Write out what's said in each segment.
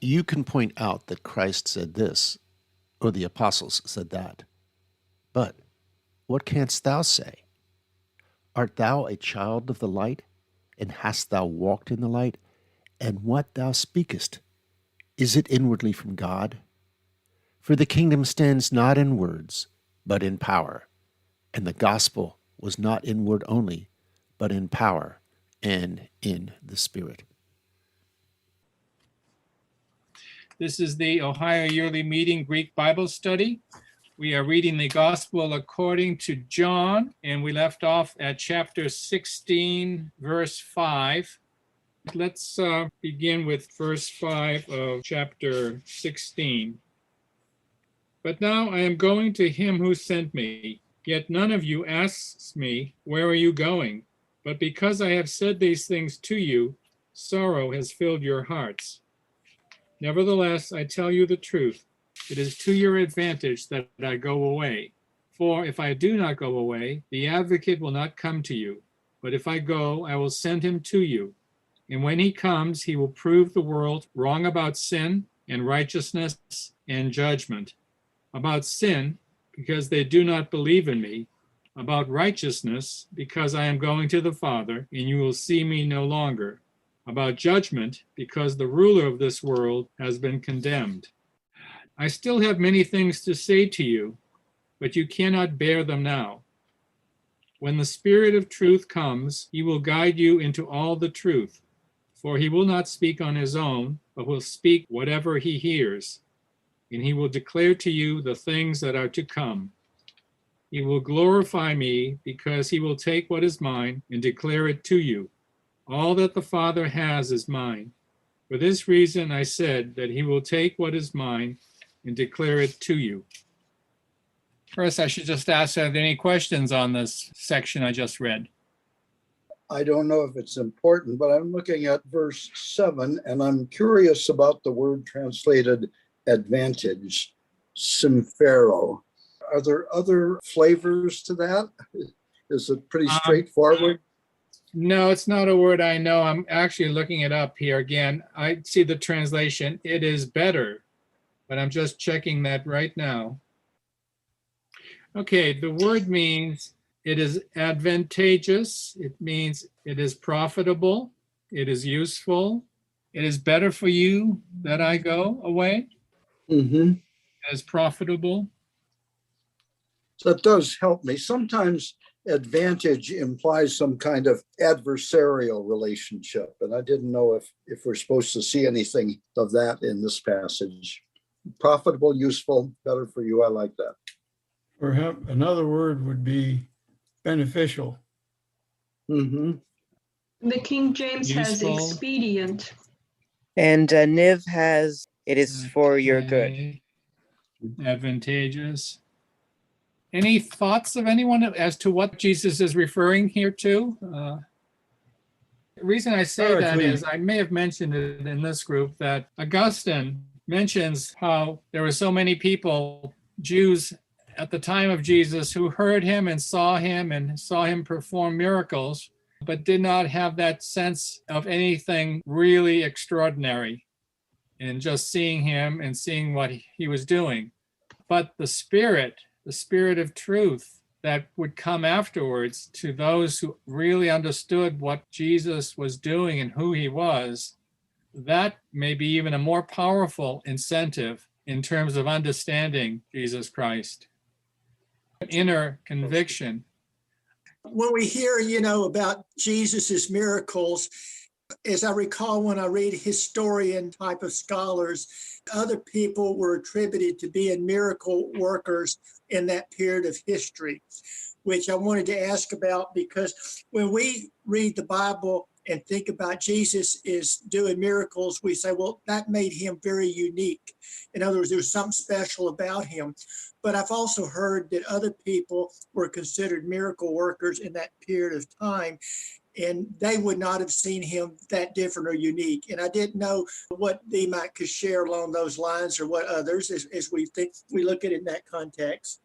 You can point out that Christ said this, or the apostles said that. But what canst thou say? Art thou a child of the light? And hast thou walked in the light? And what thou speakest, is it inwardly from God? For the kingdom stands not in words, but in power. And the gospel was not in word only, but in power and in the Spirit. This is the Ohio Yearly Meeting Greek Bible Study. We are reading the Gospel according to John, and we left off at chapter 16, verse 5. Let's begin with verse 5 of chapter 16. But now I am going to him who sent me, yet none of you asks me, where are you going? But because I have said these things to you, sorrow has filled your hearts. Nevertheless, I tell you the truth. It is to your advantage that I go away. For if I do not go away, the advocate will not come to you. But if I go, I will send him to you. And when he comes, he will prove the world wrong about sin and righteousness and judgment. About sin, because they do not believe in me. About righteousness, because I am going to the Father, and you will see me no longer. About judgment, because the ruler of this world has been condemned. I still have many things to say to you, but you cannot bear them now. When the Spirit of truth comes, he will guide you into all the truth, for he will not speak on his own, but will speak whatever he hears, and he will declare to you the things that are to come. He will glorify me, because he will take what is mine and declare it to you. All that the Father has is mine. For this reason I said that he will take what is mine and declare it to you. First, I should just ask, are there any questions on this section I just read? I don't know if it's important, but I'm looking at verse 7, and I'm curious about the word translated advantage, Symphero. Are there other flavors to that? Is it pretty straightforward? No, it's not a word I know. I'm actually looking it up here again. I see the translation, it is better, but I'm just checking that right now. Okay, the word means it is advantageous. It means it is profitable. It is useful. It is better for you that I go away. Mm-hmm. It is profitable. So that does help me. Sometimes advantage implies some kind of adversarial relationship, and I didn't know if we're supposed to see anything of that in this passage. Profitable, useful, better for you. I like that. Perhaps another word would be beneficial. Mm-hmm. The King James has Useful. expedient. And Niv has, it is for your good. Okay. Advantageous. Any thoughts of anyone as to what Jesus is referring here to? The reason I say that is I may have mentioned it in this group that Augustine mentions how there were so many people, Jews at the time of Jesus, who heard him and saw him perform miracles, but did not have that sense of anything really extraordinary in just seeing him and seeing what he was doing. But the Spirit of truth that would come afterwards to those who really understood what Jesus was doing and who he was, that may be even a more powerful incentive in terms of understanding Jesus Christ. Inner conviction. When we hear, about Jesus's miracles, as I recall, when I read historian type of scholars, other people were attributed to being miracle workers in that period of history, which I wanted to ask about, because when we read the Bible and think about Jesus is doing miracles, we say, well, that made him very unique. In other words, there was something special about him. But I've also heard that other people were considered miracle workers in that period of time, and they would not have seen him that different or unique. And I didn't know what they might could share along those lines, or what others, as we look at it in that context.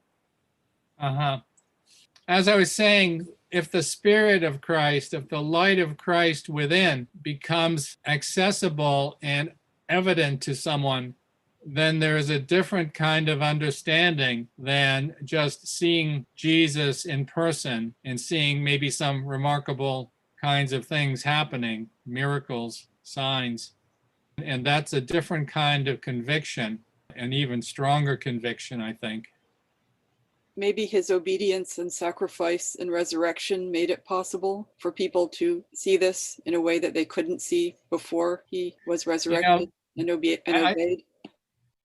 As I was saying, if the Spirit of Christ, if the light of Christ within becomes accessible and evident to someone, then there's a different kind of understanding than just seeing Jesus in person and seeing maybe some remarkable kinds of things happening, miracles, signs. And that's a different kind of conviction, an even stronger conviction, I think. Maybe his obedience and sacrifice and resurrection made it possible for people to see this in a way that they couldn't see before he was resurrected and obeyed.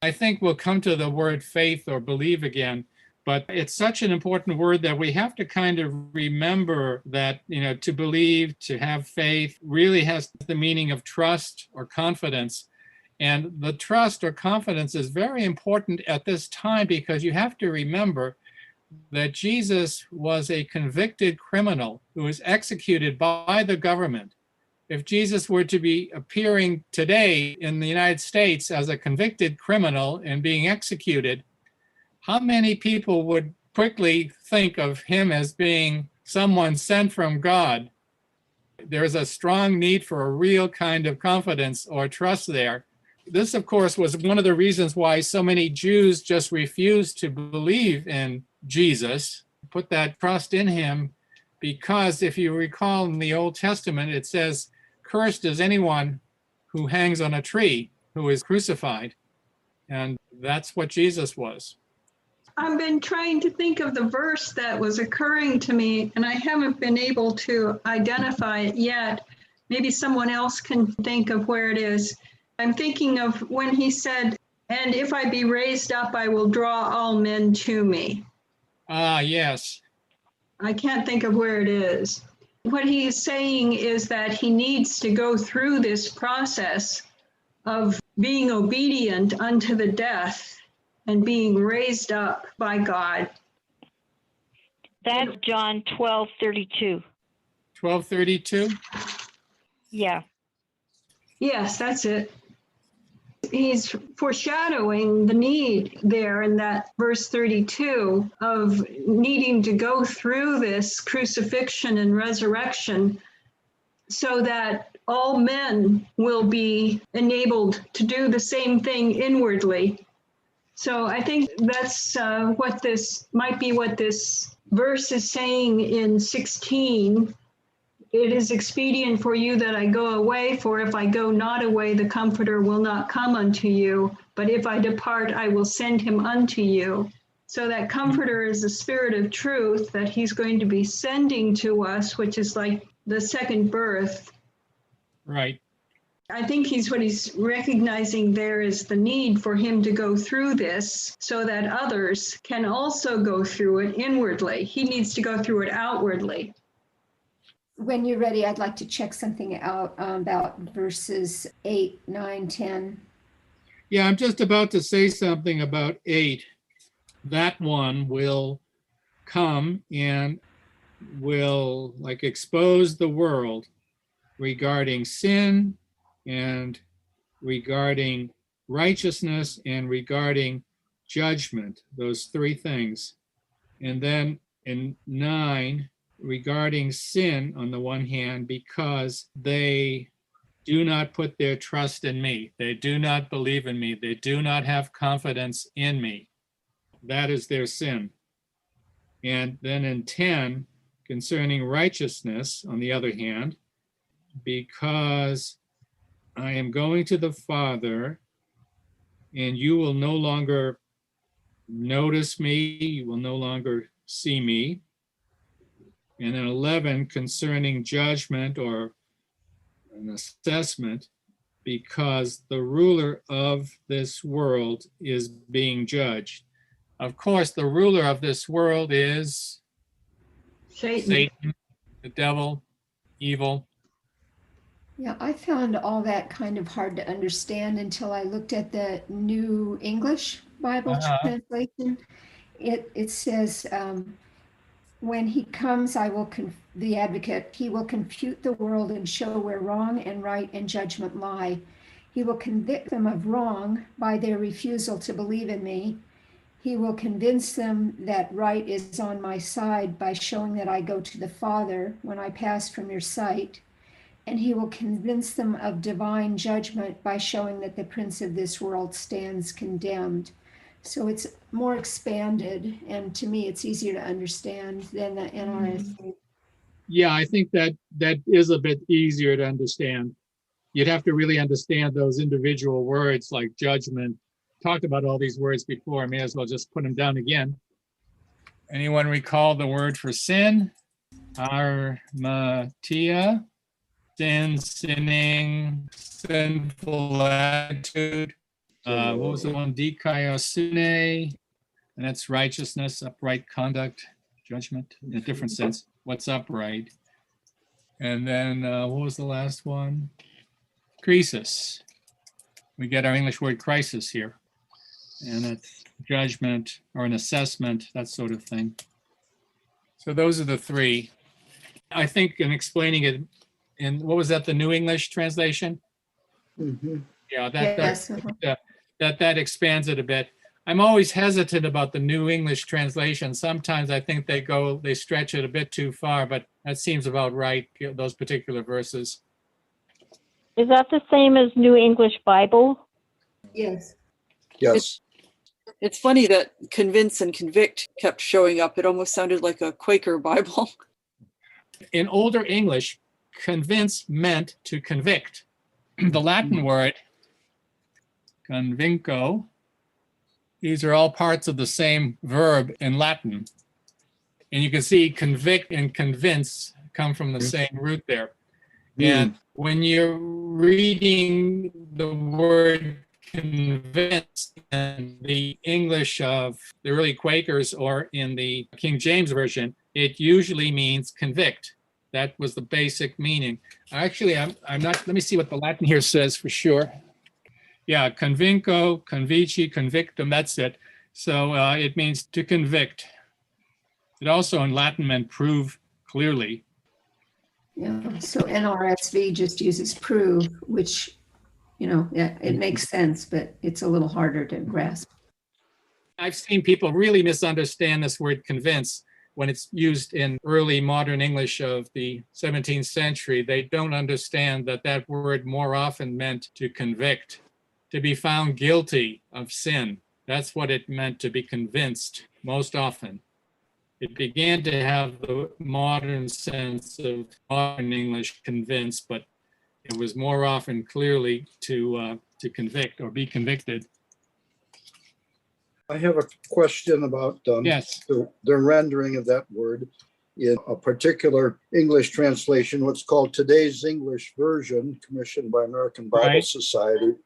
I think we'll come to the word faith or believe again, but it's such an important word that we have to kind of remember that, to believe, to have faith really has the meaning of trust or confidence. And the trust or confidence is very important at this time because you have to remember that Jesus was a convicted criminal who was executed by the government. If Jesus were to be appearing today in the United States as a convicted criminal and being executed, how many people would quickly think of him as being someone sent from God? There's a strong need for a real kind of confidence or trust there. This, of course, was one of the reasons why so many Jews just refused to believe in Jesus, put that trust in him, because if you recall in the Old Testament, it says, "Cursed is anyone who hangs on a tree, who is crucified." And that's what Jesus was. I've been trying to think of the verse that was occurring to me, and I haven't been able to identify it yet. Maybe someone else can think of where it is. I'm thinking of when he said, "And if I be raised up, I will draw all men to me." Ah, yes. I can't think of where it is. What he's saying is that he needs to go through this process of being obedient unto the death and being raised up by God. That's John 12:32. 12:32? Yeah. Yes, that's it. He's foreshadowing the need there in that verse 32 of needing to go through this crucifixion and resurrection so that all men will be enabled to do the same thing inwardly. So I think that's what this verse is saying in 16. It is expedient for you that I go away, for if I go not away, the Comforter will not come unto you. But if I depart, I will send him unto you. So that Comforter is the Spirit of truth that he's going to be sending to us, which is like the second birth. Right. I think what he's recognizing there is the need for him to go through this so that others can also go through it inwardly. He needs to go through it outwardly. When you're ready, I'd like to check something out about verses 8, 9, 10. Yeah, I'm just about to say something about 8. That one will come and will expose the world regarding sin and regarding righteousness and regarding judgment, those three things. And then in 9, regarding sin on the one hand, because they do not put their trust in me. They do not believe in me. They do not have confidence in me. That is their sin. And then in 10, concerning righteousness, on the other hand, because I am going to the Father, and you will no longer notice me, you will no longer see me. And then 11, concerning judgment or an assessment, because the ruler of this world is being judged. Of course, the ruler of this world is Satan, the devil, evil. Yeah, I found all that kind of hard to understand until I looked at the New English Bible translation. It says, when he comes, the advocate, he will confute the world and show where wrong and right and judgment lie. He will convict them of wrong by their refusal to believe in me. He will convince them that right is on my side by showing that I go to the Father when I pass from your sight. and he will convince them of divine judgment by showing that the prince of this world stands condemned. So it's more expanded, and to me, it's easier to understand than the NRSV. Yeah, I think that is a bit easier to understand. You'd have to really understand those individual words like judgment. Talked about all these words before. I may as well just put them down again. Anyone recall the word for sin? Hamartia, sin, sinning, sinful attitude. What was the one? Dikaiosyne, and that's righteousness, upright conduct, judgment in a different sense. What's upright? And then what was the last one? Krisis. We get our English word crisis here. And it's judgment or an assessment, that sort of thing. So those are the three. I think in explaining it, in what was that, the New English translation? Mhm. Yeah, Yes. that expands it a bit. I'm always hesitant about the New English translation. Sometimes I think they stretch it a bit too far, but that seems about right, those particular verses. Is that the same as New English Bible? Yes. Yes. It's funny that convince and convict kept showing up. It almost sounded like a Quaker Bible. In older English, convince meant to convict. The Latin word, convinco, these are all parts of the same verb in Latin. And you can see convict and convince come from the same root there. And when you're reading the word convince in the English of the early Quakers or in the King James Version, it usually means convict. That was the basic meaning. Actually, I'm not, let me see what the Latin here says for sure. Yeah, convinco, convici, convictum, that's it. So it means to convict. It also in Latin meant prove clearly. Yeah. So NRSV just uses prove, which, yeah, it makes sense, but it's a little harder to grasp. I've seen people really misunderstand this word convince when it's used in early modern English of the 17th century. They don't understand that that word more often meant to convict, to be found guilty of sin. That's what it meant, to be convinced most often. It began to have the modern sense of modern English convince, but it was more often clearly to convict or be convicted. I have a question about Yes. the rendering of that word in a particular English translation, what's called Today's English Version, commissioned by American Bible Society,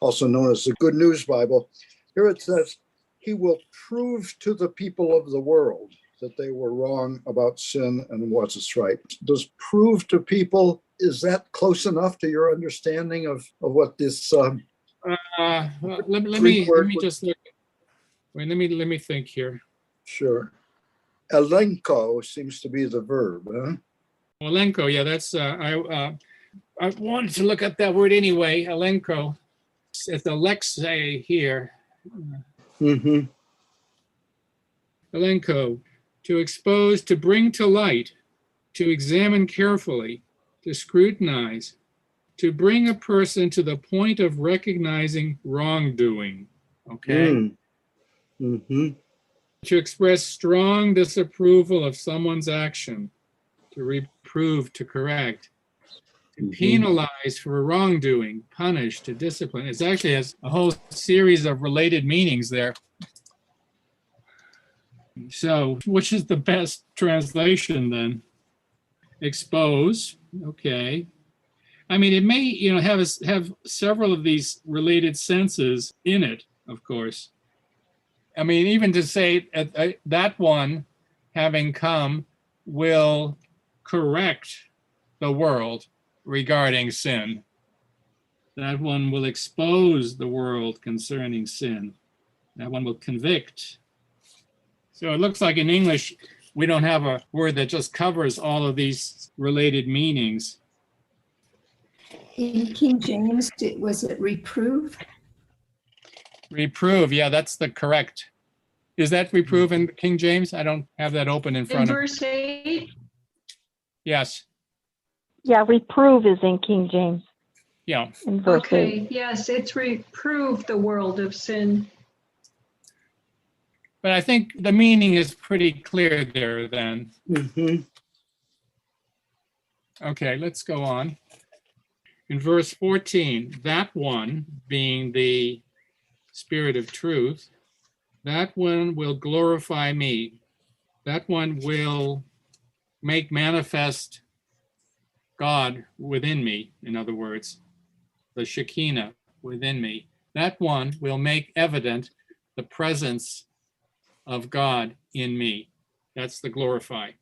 also known as the Good News Bible. Here it says, he will prove to the people of the world that they were wrong about sin and what's right. Does prove to people, is that close enough to your understanding of what this let me just look. Wait, let me think here. Sure. Elencho seems to be the verb, huh? Elencho, yeah, that's I wanted to look up that word anyway. Elencho. It's Alexei here. Mm-hmm. Elencho, to expose, to bring to light, to examine carefully, to scrutinize, to bring a person to the point of recognizing wrongdoing. Okay. Mm-hmm. To express strong disapproval of someone's action, to reprove, to correct, to penalize for wrongdoing, punish, to discipline. It actually has a whole series of related meanings there. So, which is the best translation then? Expose, okay. I mean, it may, have several of these related senses in it, of course. I mean, even to say that one, having come, will correct the world regarding sin. That one will expose the world concerning sin. That one will convict. So it looks like in English, we don't have a word that just covers all of these related meanings. In King James, was it reprove? Reprove, yeah, that's the correct. Is that reprove in King James? I don't have that open in front of me. Verse 8, Yes. Yeah, reprove is in King James Yeah. in verse 8. Okay, yes, it's reprove the world of sin. But I think the meaning is pretty clear there then. Mhm. Okay, let's go on. In verse 14, that one, being the Spirit of truth, that one will glorify me. That one will make manifest God within me, in other words, the Shekinah within me. That one will make evident the presence of God in me. That's the glorify.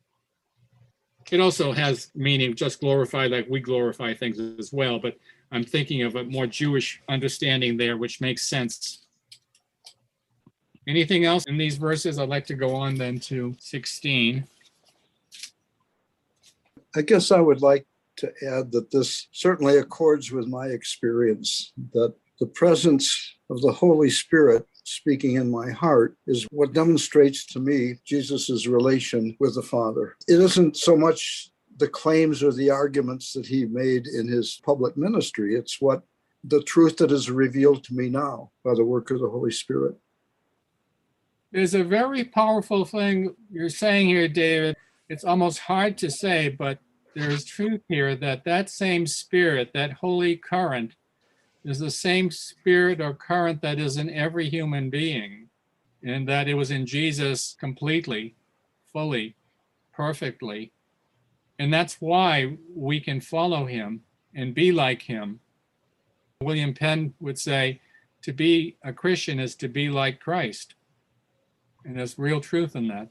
It also has meaning just glorify, like we glorify things as well, but I'm thinking of a more Jewish understanding there, which makes sense. Anything else in these verses? I'd like to go on then to 16. I guess I would like to add that this certainly accords with my experience, that the presence of the Holy Spirit speaking in my heart is what demonstrates to me Jesus's relation with the Father. It isn't so much the claims or the arguments that he made in his public ministry. It's what the truth that is revealed to me now by the work of the Holy Spirit. There's a very powerful thing you're saying here, David. It's almost hard to say, but there's truth here that that same spirit, that holy current, is the same spirit or current that is in every human being, and that it was in Jesus completely, fully, perfectly. And that's why we can follow him and be like him. William Penn would say, to be a Christian is to be like Christ. And there's real truth in that.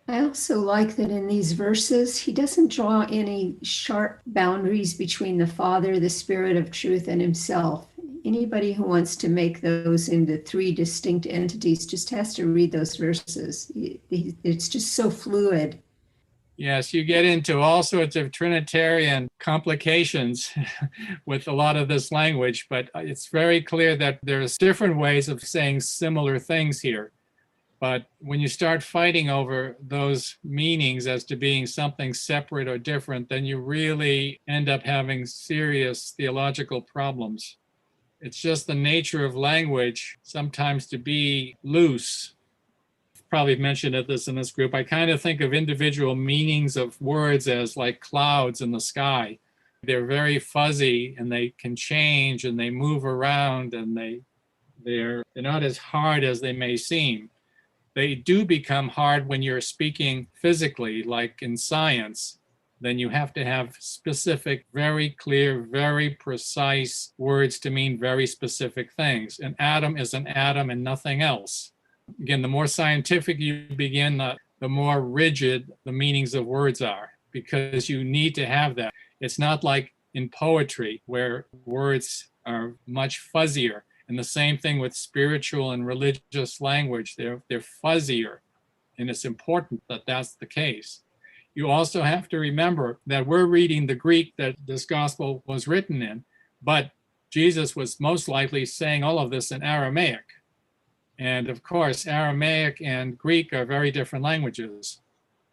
I also like that in these verses, he doesn't draw any sharp boundaries between the Father, the Spirit of truth, and himself. Anybody who wants to make those into three distinct entities just has to read those verses. It's just so fluid. Yes, you get into all sorts of Trinitarian complications with a lot of this language, but it's very clear that there's different ways of saying similar things here. But when you start fighting over those meanings as to being something separate or different, then you really end up having serious theological problems. It's just the nature of language sometimes to be loose. Probably mentioned this in this group. I kind of think of individual meanings of words as like clouds in the sky. They're very fuzzy and they can change and they move around and they're not as hard as they may seem. They do become hard when you're speaking physically, like in science. Then you have to have specific, very clear, very precise words to mean very specific things. An atom is an atom and nothing else. Again, the more scientific you begin, the more rigid the meanings of words are, because you need to have that. It's not like in poetry where words are much fuzzier. And the same thing with spiritual and religious language. They're fuzzier, and it's important that that's the case. You also have to remember that we're reading the Greek that this gospel was written in, but Jesus was most likely saying all of this in Aramaic. And of course, Aramaic and Greek are very different languages.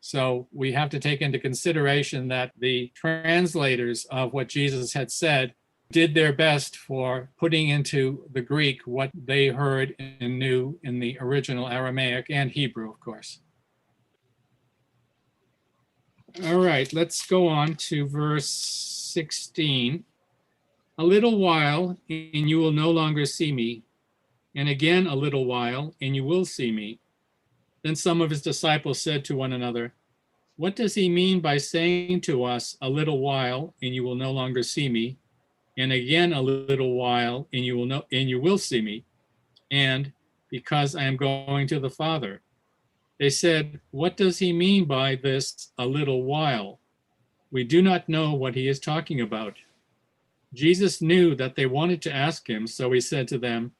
So we have to take into consideration that the translators of what Jesus had said did their best for putting into the Greek what they heard and knew in the original Aramaic and Hebrew, of course. All right, let's go on to verse 16. A little while, and you will no longer see me, and again a little while, and you will see me. Then some of his disciples said to one another, what does he mean by saying to us, a little while, and you will no longer see me? And again a little while, and you will see me, and because I am going to the Father. They said, what does he mean by this a little while? We do not know what he is talking about. Jesus knew that they wanted to ask him, so he said to them,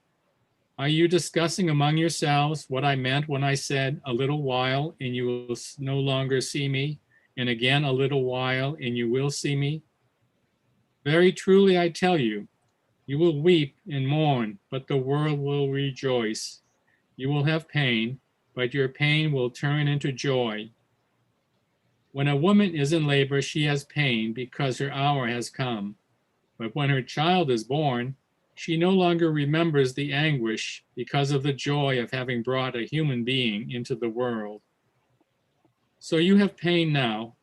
are you discussing among yourselves what I meant when I said, a little while, and you will no longer see me, and again a little while, and you will see me? Very truly I tell you, you will weep and mourn, but the world will rejoice. You will have pain, but your pain will turn into joy. When a woman is in labor, she has pain because her hour has come. But when her child is born, she no longer remembers the anguish because of the joy of having brought a human being into the world. So you have pain now,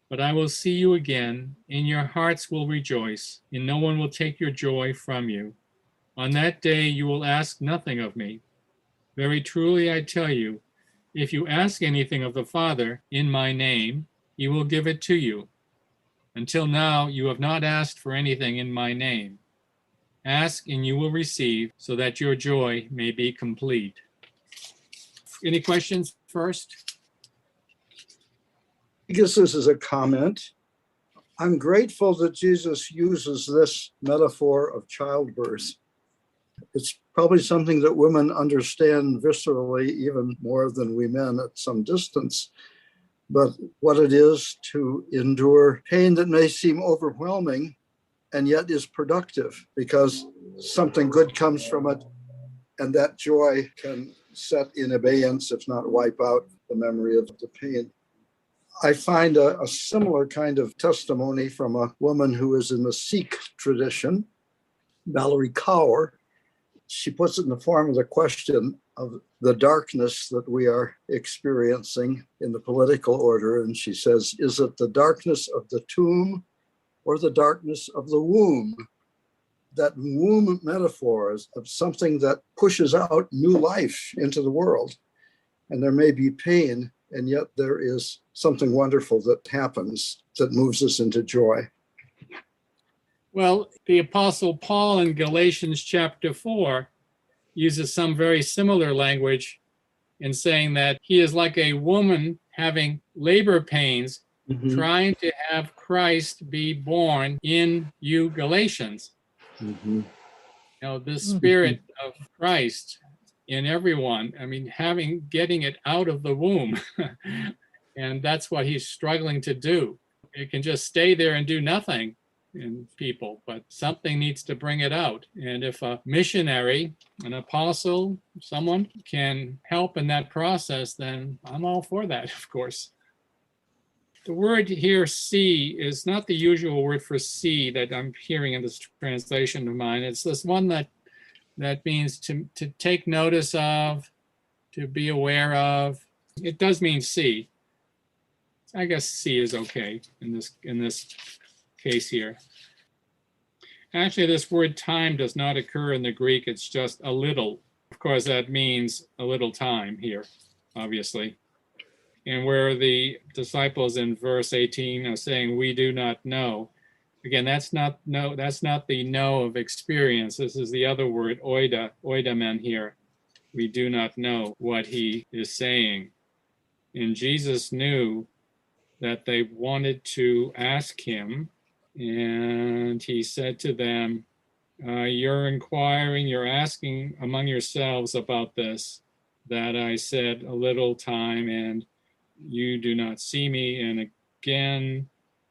but I will see you again, and your hearts will rejoice, and no one will take your joy from you. On that day you will ask nothing of me. Very truly I tell you, if you ask anything of the Father in my name, he will give it to you. Until now you have not asked for anything in my name. Ask and you will receive, so that your joy may be complete. Any questions first? I guess this is a comment. I'm grateful that Jesus uses this metaphor of childbirth. It's probably something that women understand viscerally even more than we men at some distance. But what it is to endure pain that may seem overwhelming and yet is productive because something good comes from it, and that joy can set in abeyance, if not wipe out, the memory of the pain. I find a similar kind of testimony from a woman who is in the Sikh tradition, Valerie Kaur. She puts it in the form of the question of the darkness that we are experiencing in the political order. And she says, is it the darkness of the tomb or the darkness of the womb? That womb metaphor is of something that pushes out new life into the world. And there may be pain, and yet there is something wonderful that happens that moves us into joy. Well, the Apostle Paul in Galatians chapter 4 uses some very similar language in saying that he is like a woman having labor pains, trying to have Christ be born in you Galatians. You know, the spirit of Christ in everyone. I mean, getting it out of the womb. And that's what he's struggling to do. It can just stay there and do nothing in people, but something needs to bring it out. And if a missionary, an apostle, someone can help in that process, then I'm all for that, of course. The word here, see, is not the usual word for see that I'm hearing in this translation of mine. It's this one that means to take notice of, to be aware of. It does mean see. I guess see is okay in this case here. Actually, this word time does not occur in the Greek. It's just a little. Of course, that means a little time here, obviously. And where the disciples in verse 18 are saying, we do not know. Again, that's not the know of experience. This is the other word, oidamen here. We do not know what he is saying. And Jesus knew that they wanted to ask him, and he said to them, you're inquiring, you're asking among yourselves about this, that I said a little time and you do not see me, and again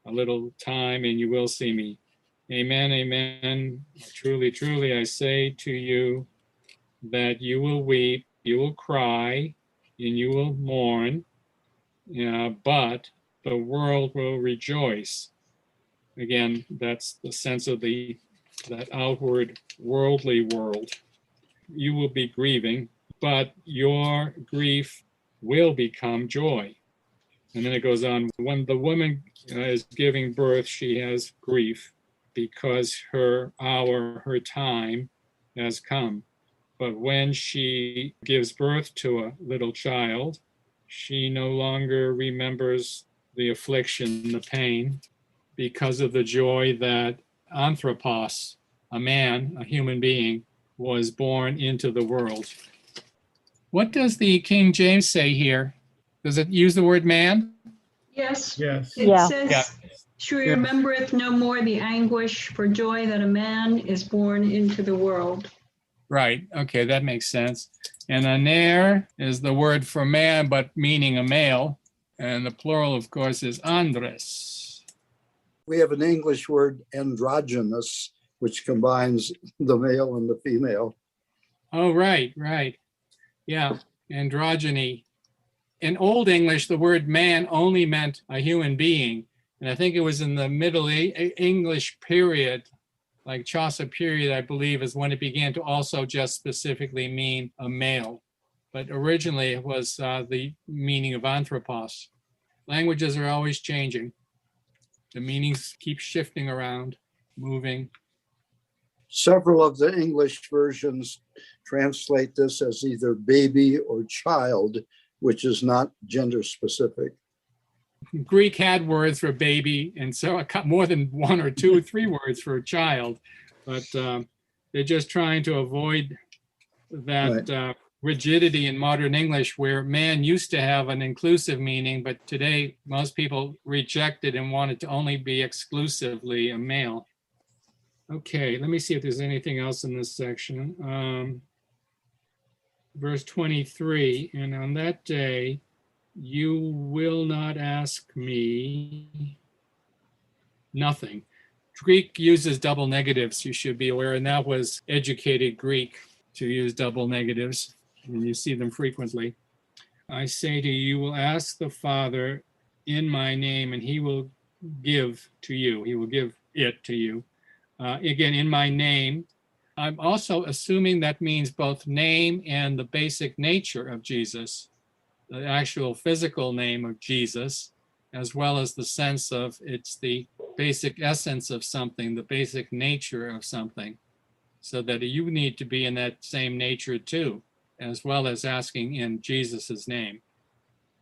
a little time and you will see me. Amen, amen. Truly, truly, I say to you that you will weep, you will cry, and you will mourn, but the world will rejoice. Again, that's the sense of that outward worldly world. You will be grieving, but your grief will become joy. And then it goes on, when the woman is giving birth, she has grief because her hour, her time has come. But when she gives birth to a little child, she no longer remembers the affliction, the pain, because of the joy that anthropos, a man, a human being, was born into the world. What does the King James say here? Does it use the word man? Yes. Yes. It Yeah. says, she remembereth no more the anguish for joy that a man is born into the world. Right. Okay, that makes sense. And aner is the word for man, but meaning a male. And the plural, of course, is andres. We have an English word, androgynous, which combines the male and the female. Oh, right. Yeah, androgyny. In Old English, the word man only meant a human being. And I think it was in the Middle English period, like Chaucer period, I believe, is when it began to also just specifically mean a male. But originally it was the meaning of anthropos. Languages are always changing. The meanings keep shifting around, moving. Several of the English versions translate this as either baby or child, which is not gender specific. Greek had words for baby, and so more than one or two or three words for a child, but they're just trying to avoid that rigidity in modern English where man used to have an inclusive meaning, but today most people reject it and want it to only be exclusively a male. Okay, let me see if there's anything else in this section. Verse 23, and on that day, you will not ask me nothing. Greek uses double negatives, you should be aware, and that was educated Greek to use double negatives, and you see them frequently. I say to you, you will ask the Father in my name, and he will give to you. He will give it to you. Again, in my name. I'm also assuming that means both name and the basic nature of Jesus, the actual physical name of Jesus, as well as the sense of it's the basic essence of something, the basic nature of something, so that you need to be in that same nature too, as well as asking in Jesus's name.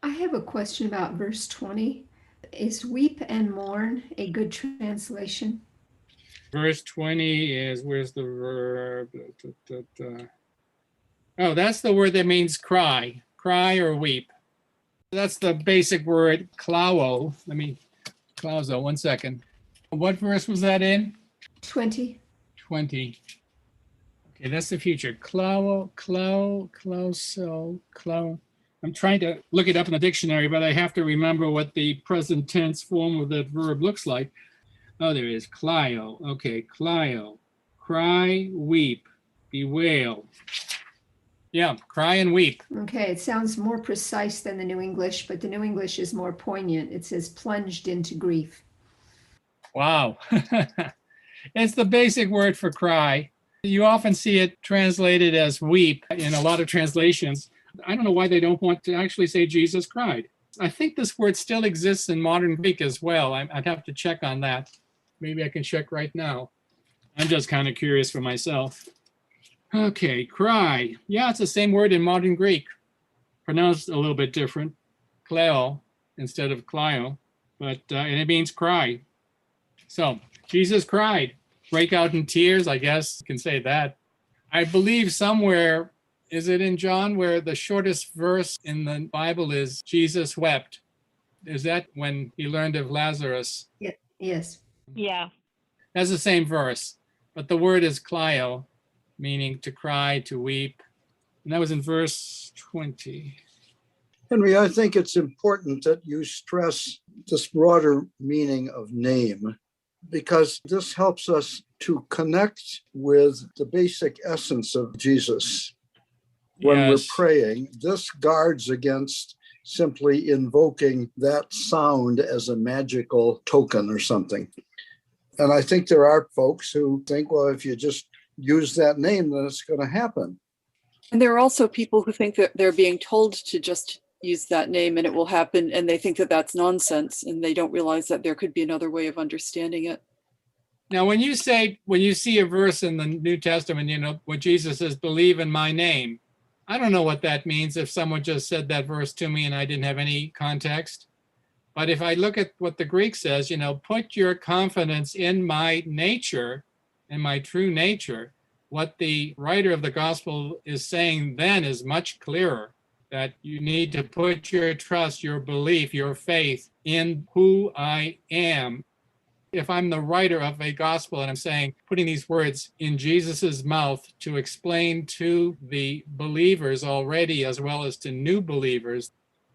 I have a question about verse 20. Is weep and mourn a good translation? Verse 20 is, where's the verb? Oh, that's the word that means cry or weep. That's the basic word, klauo. Klauso, 1 second. What verse was that in? 20. 20. Okay, that's the future. Klauso. I'm trying to look it up in the dictionary, but I have to remember what the present tense form of that verb looks like. Oh, there is klaio. Okay, klaio. Cry, weep, bewail. Yeah, cry and weep. Okay, it sounds more precise than the New English, but the New English is more poignant. It says plunged into grief. Wow. It's the basic word for cry. You often see it translated as weep in a lot of translations. I don't know why they don't want to actually say Jesus cried. I think this word still exists in modern Greek as well. I'd have to check on that. Maybe I can check right now. I'm just kind of curious for myself. Okay, cry. Yeah, it's the same word in modern Greek, pronounced a little bit different. Kleo instead of klio, but and it means cry. So Jesus cried. Break out in tears, I guess you can say that. I believe somewhere, is it in John, where the shortest verse in the Bible is Jesus wept? Is that when he learned of Lazarus? Yeah. Yes. Yeah. That's the same verse, but the word is klio, meaning to cry, to weep. And that was in verse 20. Henry, I think it's important that you stress this broader meaning of name, because this helps us to connect with the basic essence of Jesus. When Yes. we're praying, this guards against simply invoking that sound as a magical token or something. And I think there are folks who think, well, if you just use that name, then it's going to happen. And there are also people who think that they're being told to just use that name and it will happen, and they think that that's nonsense, and they don't realize that there could be another way of understanding it. Now, when you see a verse in the New Testament, what Jesus says, believe in my name, I don't know what that means if someone just said that verse to me and I didn't have any context. But if I look at what the Greek says, put your confidence in my nature, in my true nature, what the writer of the gospel is saying then is much clearer, that you need to put your trust, your belief, your faith in who I am. If I'm the writer of a gospel and I'm saying, putting these words in Jesus's mouth to explain to the believers already, as well as to new believers,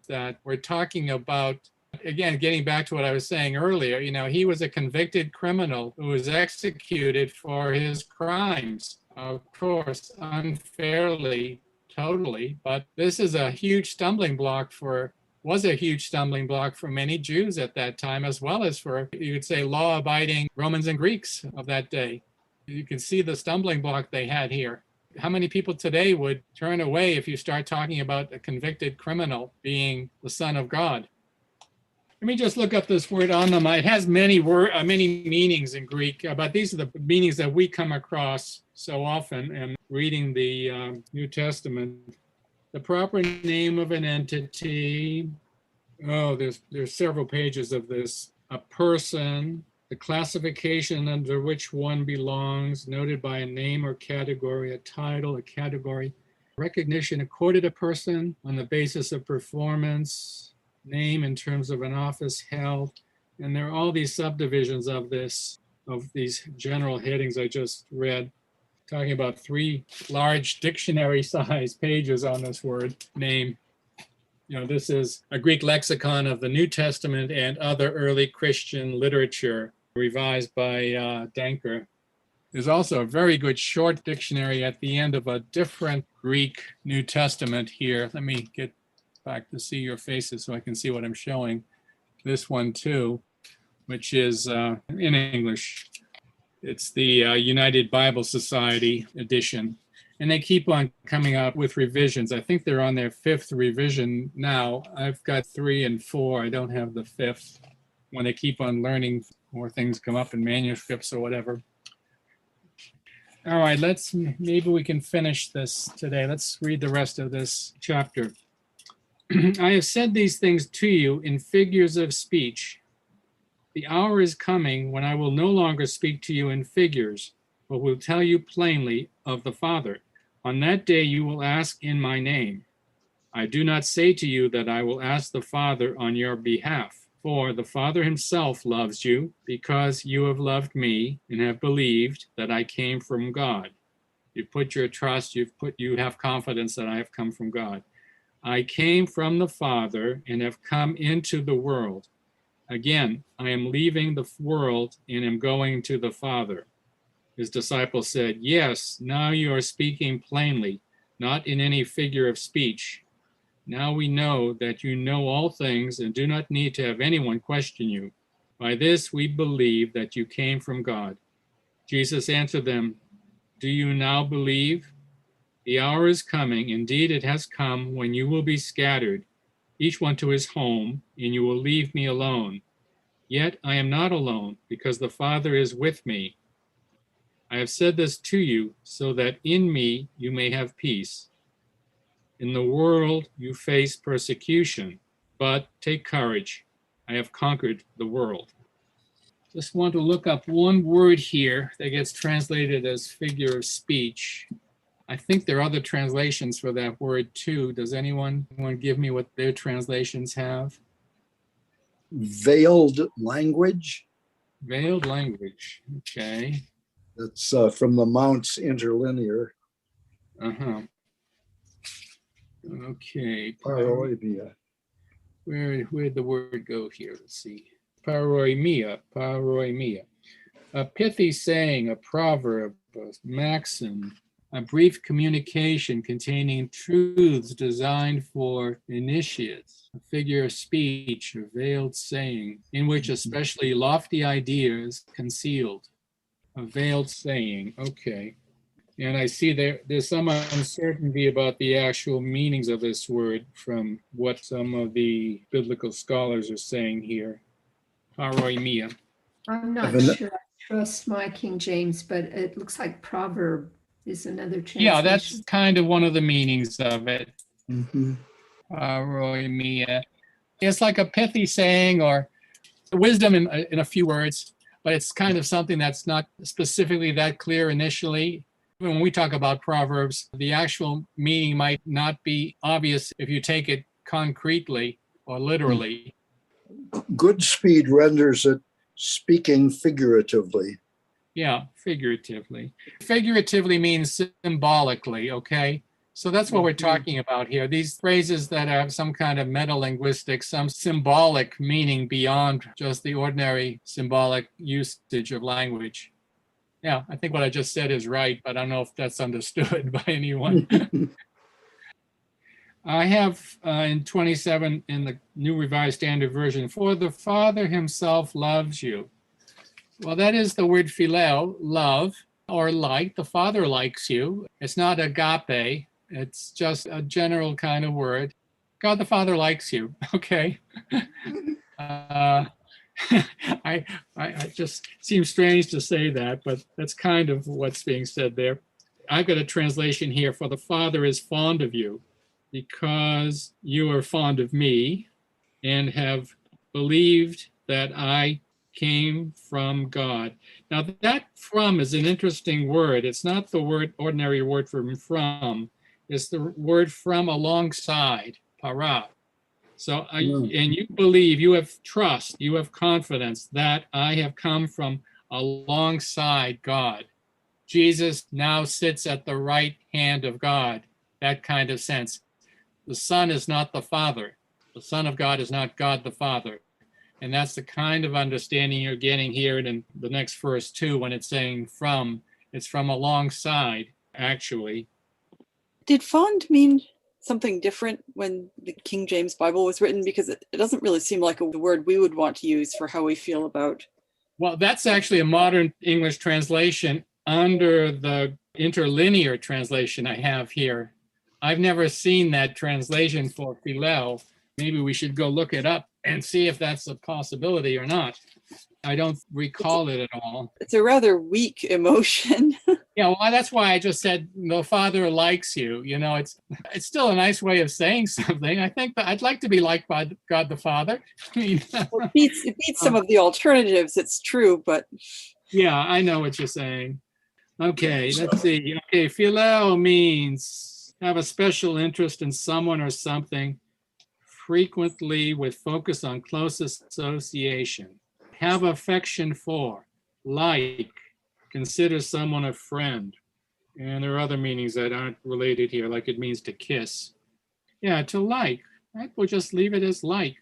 that we're talking about, again, getting back to what I was saying earlier, he was a convicted criminal who was executed for his crimes, of course, unfairly totally, but this is a huge stumbling block was a huge stumbling block for many Jews at that time, as well as for, you could say, law-abiding Romans and Greeks of that day. You can see the stumbling block they had here. How many people today would turn away if you start talking about a convicted criminal being the Son of God? Let me just look up this word onoma. It has many meanings in Greek, but these are the meanings that we come across so often in reading the New Testament. The proper name of an entity. Oh, there's several pages of this. A person, the classification under which one belongs, noted by a name or category, a title, a category. Recognition accorded a person on the basis of performance, name in terms of an office held. And there are all these subdivisions of these general headings I just read, talking about 3 large dictionary-sized pages on this word, name. This is a Greek lexicon of the New Testament and other early Christian literature, revised by Danker. There's also a very good short dictionary at the end of a different Greek New Testament here. Let me get back to see your faces so I can see what I'm showing. This one too, which is in English. It's the United Bible Society edition. And they keep on coming out with revisions. I think they're on their 5th revision now. I've got 3 and 4. I don't have the 5th. When they keep on learning, more things come up in manuscripts or whatever. All right, maybe we can finish this today. Let's read the rest of this chapter. I have said these things to you in figures of speech. The hour is coming when I will no longer speak to you in figures, but will tell you plainly of the Father. On that day you will ask in my name. I do not say to you that I will ask the Father on your behalf, for the Father himself loves you, because you have loved me and have believed that I came from God. You put your trust, you have confidence that I have come from God. I came from the Father and have come into the world. Again, I am leaving the world and am going to the Father. His disciples said, yes, now you are speaking plainly, not in any figure of speech. Now we know that you know all things and do not need to have anyone question you. By this we believe that you came from God. Jesus answered them, do you now believe? The hour is coming, indeed it has come, when you will be scattered, each one to his home, and you will leave me alone. Yet I am not alone, because the Father is with me. I have said this to you, so that in me you may have peace. In the world you face persecution, but take courage. I have conquered the world. Just want to look up one word here that gets translated as figure of speech. I think there are other translations for that word too. Does anyone give me what their translations have? Veiled language. Veiled language, okay. That's from the Mounts Interlinear. Okay. Paroimia. Where'd the word go here? Let's see. Paroimia. A pithy saying, a proverb, a maxim, a brief communication containing truths designed for initiates, a figure of speech, a veiled saying, in which especially lofty ideas concealed. A veiled saying, okay. And I see there's some uncertainty about the actual meanings of this word from what some of the biblical scholars are saying here. Paroimia. I'm not sure I trust my King James, but it looks like proverb is another translation. Yeah, that's kind of one of the meanings of it. Mm-hmm. Paroimia. It's like a pithy saying or wisdom in a few words, but it's kind of something that's not specifically that clear initially. When we talk about proverbs, the actual meaning might not be obvious if you take it concretely or literally. Goodspeed renders it speaking figuratively. Yeah, figuratively. Figuratively means symbolically, okay? So that's what we're talking about here. These phrases that have some kind of metalinguistic, some symbolic meaning beyond just the ordinary symbolic usage of language. Yeah, I think what I just said is right, but I don't know if that's understood by anyone. I have in 27 in the New Revised Standard Version, for the Father himself loves you. Well, that is the word phileo, love or like. The Father likes you. It's not agape. It's just a general kind of word. God the Father likes you. Okay. I just seems strange to say that, but that's kind of what's being said there. I've got a translation here, for the Father is fond of you because you are fond of me and have believed that I came from God. Now that from is an interesting word. It's not the ordinary word from. It's the word from alongside, para. So, and you believe, you have trust, you have confidence that I have come from alongside God. Jesus now sits at the right hand of God, that kind of sense. The Son is not the Father. The Son of God is not God the Father. And that's the kind of understanding you're getting here in the next verse too, when it's saying from, it's from alongside, actually. Did fond mean something different when the King James Bible was written? Because it doesn't really seem like a word we would want to use for how we feel about. Well, that's actually a modern English translation under the interlinear translation I have here. I've never seen that translation for phileo. Maybe we should go look it up and see if that's a possibility or not. I don't recall it at all. It's a rather weak emotion. Yeah, well, that's why I just said the Father likes you. You know, it's still a nice way of saying something. I think that I'd like to be liked by God the Father. I mean, Well, it beats some of the alternatives. It's true, but yeah, I know what you're saying. Okay, let's see. Okay, phileo means have a special interest in someone or something, frequently with focus on close association. Have affection for, like, consider someone a friend. And there are other meanings that aren't related here, like it means to kiss. Yeah, to like. Right? We'll just leave it as like.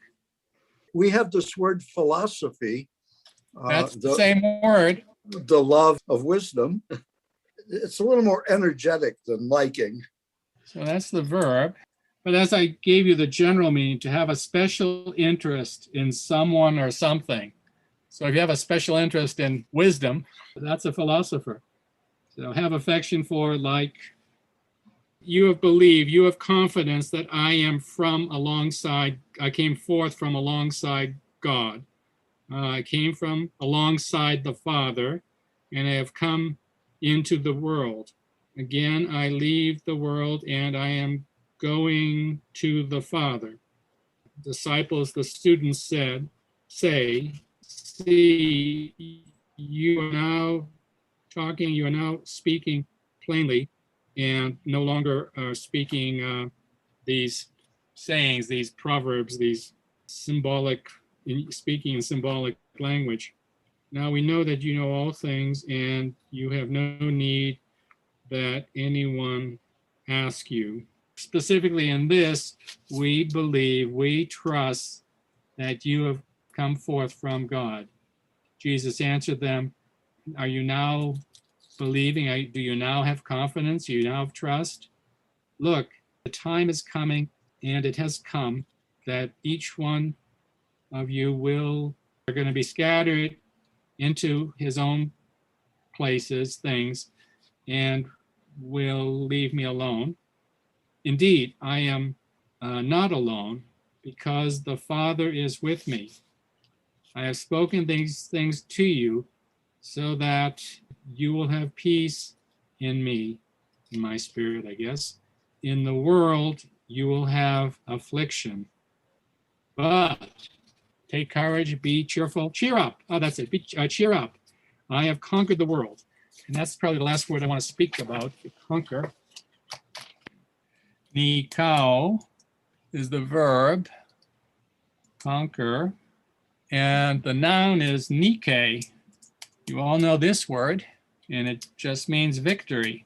We have this word philosophy. That's the same word. The love of wisdom. It's a little more energetic than liking. So that's the verb. But as I gave you the general meaning, to have a special interest in someone or something. So if you have a special interest in wisdom, that's a philosopher. So have affection for, like, you have believed, you have confidence that I am from alongside, I came forth from alongside God. I came from alongside the Father, and I have come into the world. Again, I leave the world and I am going to the Father. Disciples, the students say, see, you are now talking, you are now speaking plainly and no longer are speaking these sayings, these proverbs, these symbolic, speaking in symbolic language. Now we know that you know all things and you have no need that anyone ask you. Specifically in this, we believe, we trust that you have come forth from God. Jesus answered them, are you now believing? Do you now have confidence? Do you now have trust? Look, the time is coming, and it has come, that each one of you are going to be scattered into his own places, things, and will leave me alone. Indeed, I am not alone, because the Father is with me. I have spoken these things to you so that you will have peace in me, in my spirit, I guess. In the world, you will have affliction. But take courage, be cheerful, cheer up. Oh, that's it, cheer up. I have conquered the world. And that's probably the last word I want to speak about, conquer. Nikao is the verb, conquer. And the noun is Nike. You all know this word, and it just means victory.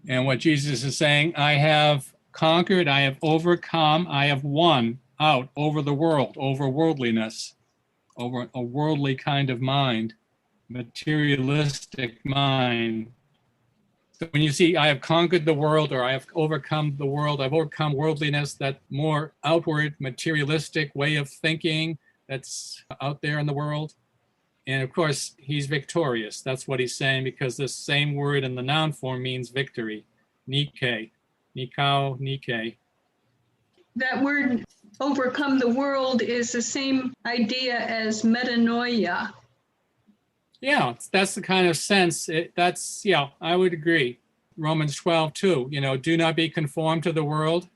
And what Jesus is saying, I have conquered, I have overcome, I have won out over the world, over worldliness, over a worldly kind of mind, materialistic mind. So when you see, I have conquered the world, or I have overcome the world, I've overcome worldliness, that more outward, materialistic way of thinking that's out there in the world. And of course, he's victorious. That's what he's saying, because this same word in the noun form means victory. Nike, nikao, Nike. That word overcome the world is the same idea as metanoia. Yeah, that's the kind of sense. I would agree. Romans 12, too. Do not be conformed to the world,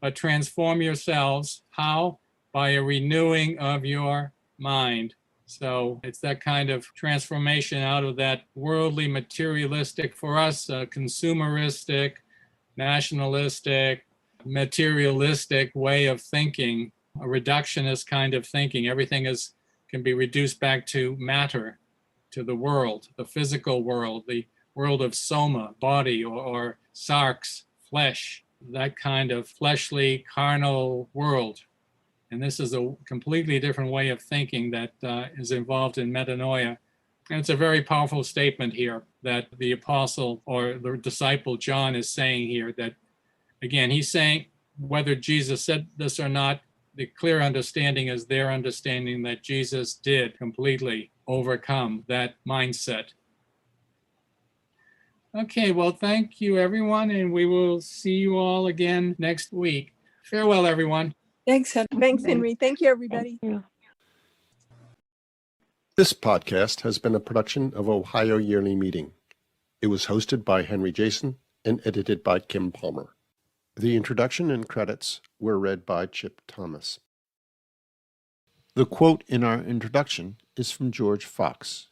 but transform yourselves. How? By a renewing of your mind. So it's that kind of transformation out of that worldly, materialistic, for us, consumeristic, nationalistic, materialistic way of thinking, a reductionist kind of thinking. Everything can be reduced back to matter, to the world, the physical world, the world of soma, body, or sarx, flesh, that kind of fleshly, carnal world. And this is a completely different way of thinking that is involved in metanoia. And it's a very powerful statement here that the apostle or the disciple John is saying here, that, again, he's saying, whether Jesus said this or not, the clear understanding is their understanding that Jesus did completely overcome that mindset. Okay, well, thank you, everyone, and we will see you all again next week. Farewell, everyone. Thanks, Henry. Thanks, Henry. Thank you, everybody. This podcast has been a production of Ohio Yearly Meeting. It was hosted by Henry Jason and edited by Kim Palmer. The introduction and credits were read by Chip Thomas. The quote in our introduction is from George Fox.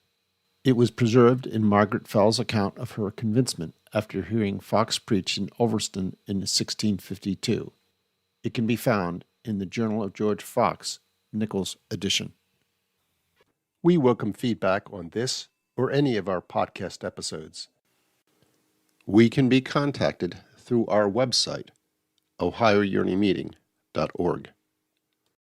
It was preserved in Margaret Fell's account of her convincement after hearing Fox preach in Ulverston in 1652. It can be found in the Journal of George Fox, Nichols edition. We welcome feedback on this or any of our podcast episodes. We can be contacted through our website, ohioyearlymeeting.org.